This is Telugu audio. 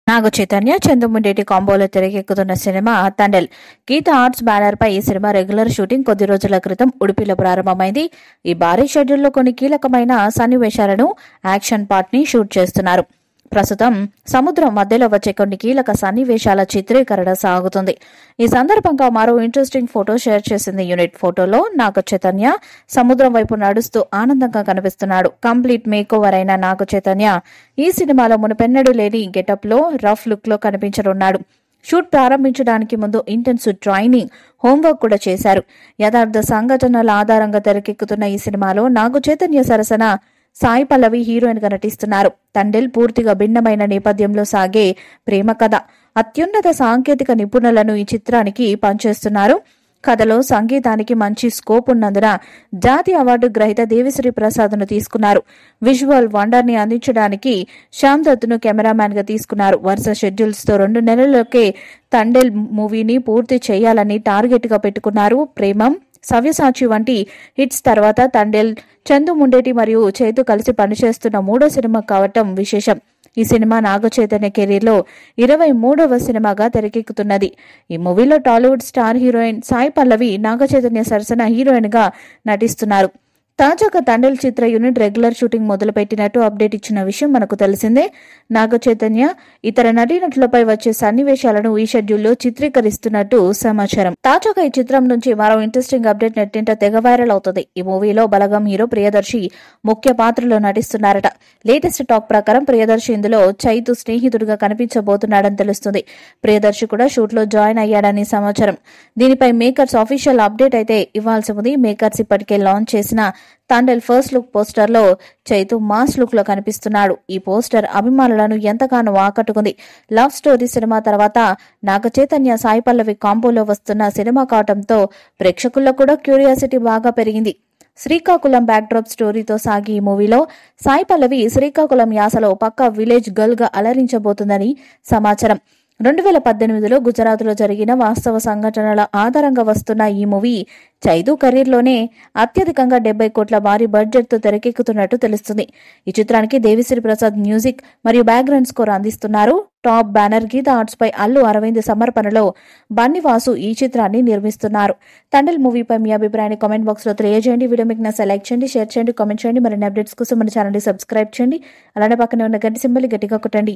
నాగ చైతన్య చంద్రముండేటి కాంబోలో తెరకెక్కుతున్న సినిమా తండేల్. గీత ఆర్ట్స్ బ్యానర్ పై ఈ సినిమా రెగ్యులర్ షూటింగ్ కొద్ది రోజుల క్రితం ఉడిపిలో ప్రారంభమైంది. ఈ భారీ షెడ్యూల్లో కొన్ని కీలకమైన సన్నివేశాలను, యాక్షన్ పార్ట్ ని షూట్ చేస్తున్నారు. ప్రస్తుతం సముద్రం మధ్యలో వచ్చే కొన్ని కీలక సన్నివేశాల చిత్రీకరణ సాగుతుంది. ఈ సందర్భంగా మరో ఇంట్రెస్టింగ్ ఫోటో షేర్ చేసింది యూనిట్. ఫోటోలో నాగ చైతన్య సముద్రం వైపు నడుస్తూ ఆనందంగా కనిపిస్తున్నాడు. కంప్లీట్ మేకోవర్ అయిన నాగ చైతన్య ఈ సినిమాలో మునుపెన్నడూ లేని గెటప్ లో, రఫ్ లుక్ లో కనిపించనున్నాడు. షూట్ ప్రారంభించడానికి ముందు ఇంటెన్స్ ట్రైనింగ్, హోంవర్క్ కూడా చేశారు. యథార్థ సంఘటనల ఆధారంగా తెరకెక్కుతున్న ఈ సినిమాలో నాగ చైతన్య సరసన సాయి పల్లవి హీరోయిన్ గా నటిస్తున్నారు. తండేల్ పూర్తిగా భిన్నమైన నేపథ్యంలో సాగే ప్రేమ కథ. అత్యున్నత సాంకేతిక నిపుణులను ఈ చిత్రానికి పనిచేస్తున్నారు. కథలో సంగీతానికి మంచి స్కోప్ ఉన్నందున జాతీయ అవార్డు గ్రహీత దేవిశ్రీ ప్రసాద్ ను తీసుకున్నారు. విజువల్ వండర్ ని అందించడానికి శ్యామ్ దత్ ను కెమెరామ్యాన్ గా తీసుకున్నారు. వరుస షెడ్యూల్స్ తో 2 నెలల్లోకే తండేల్ మూవీని పూర్తి చేయాలని టార్గెట్ గా పెట్టుకున్నారు. ప్రేమం, సవ్యసాచి వంటి హిట్స్ తర్వాత తండేల్ చందు ముండేటి మరియు చైతు కలిసి పనిచేస్తున్న 3వ సినిమా కావటం విశేషం. ఈ సినిమా నాగ చైతన్య కెరీర్ లో 23వ సినిమాగా తెరకెక్కుతున్నది. ఈ మూవీలో టాలీవుడ్ స్టార్ హీరోయిన్ సాయి పల్లవి నాగ చైతన్య సరసన హీరోయిన్ గా నటిస్తున్నారు. తాజాగా తండేల్ చిత్ర యూనిట్ రెగ్యులర్ షూటింగ్ మొదలుపెట్టినట్టు అప్డేట్ ఇచ్చిన విషయం మనకు తెలిసిందే. నాగ చైతన్య ఇతర నటీనటులపై వచ్చే సన్నివేశాలను ఈ షెడ్యూల్లో చిత్రీకరిస్తున్నట్టు సమాచారం. తాజాగా ఈ చిత్రం నుంచి మరో ఇంట్రెస్టింగ్ అప్డేట్ నెట్టింట తెగ వైరల్ అవుతుంది. ఈ మూవీలో బలగం హీరో ప్రియదర్శి ముఖ్య పాత్రలో నటిస్తున్నారట. లేటెస్ట్ టాక్ ప్రకారం ప్రియదర్శి ఇందులో చైతు స్నేహితుడిగా కనిపించబోతున్నాడని తెలుస్తుంది. ప్రియదర్శి కూడా షూట్ లో జాయిన్ అయ్యాడని సమాచారం. దీనిపై మేకర్స్ ఆఫీషియల్ అప్డేట్ అయితే ఇవ్వాల్సి ఉంది. మేకర్స్ ఇప్పటికే లాంచ్ చేసిన తండేల్ ఫస్ట్ లుక్ పోస్టర్ లో చైతు మాస్ లుక్ లో కనిపిస్తున్నాడు. ఈ పోస్టర్ అభిమానులను ఎంతగానో ఆకట్టుకుంది. లవ్ స్టోరీ సినిమా తర్వాత నాగ చైతన్య సాయి పల్లవి కాంబోలో వస్తున్న సినిమా కావడంతో ప్రేక్షకుల్లో కూడా క్యూరియాసిటీ బాగా పెరిగింది. శ్రీకాకుళం బ్యాక్డ్రాప్ స్టోరీతో సాగి ఈ మూవీలో సాయి పల్లవి శ్రీకాకుళం యాసలో పక్కా విలేజ్ గర్ల్ గా అలరించబోతుందని సమాచారం. 2018లో గుజరాత్లో జరిగిన వాస్తవ సంఘటనల ఆధారంగా వస్తున్న ఈ మూవీ చైతు కెరీర్లోనే అత్యధికంగా 70 కోట్ల భారీ బడ్జెట్ తో తెరకెక్కుతున్నట్టు తెలుస్తుంది. ఈ చిత్రానికి దేవిశ్రీ ప్రసాద్ మ్యూజిక్ మరియు బ్యాక్గ్రౌండ్ స్కోర్ అందిస్తున్నారు. టాప్ బ్యానర్ గీత ఆర్ట్స్ పై అల్లు అరవింద్ సమర్పణలో బన్నివాసు ఈ చిత్రాన్ని నిర్మిస్తున్నారు. తండేల్ మూవీపై మీ అభిప్రాయాన్ని కామెంట్ బాక్స్ లో తెలియజేయండి. వీడియో మీకు నచ్చితే లైక్ చేయండి, షేర్ చేయండి, కామెంట్ చేయండి. మరిన్ని అప్డేట్స్ కోసం మన ఛానల్ ని సబ్స్క్రైబ్ చేయండి. అలానే పక్కనే ఉన్న గంట సింబల్ గట్టిగా కొట్టండి.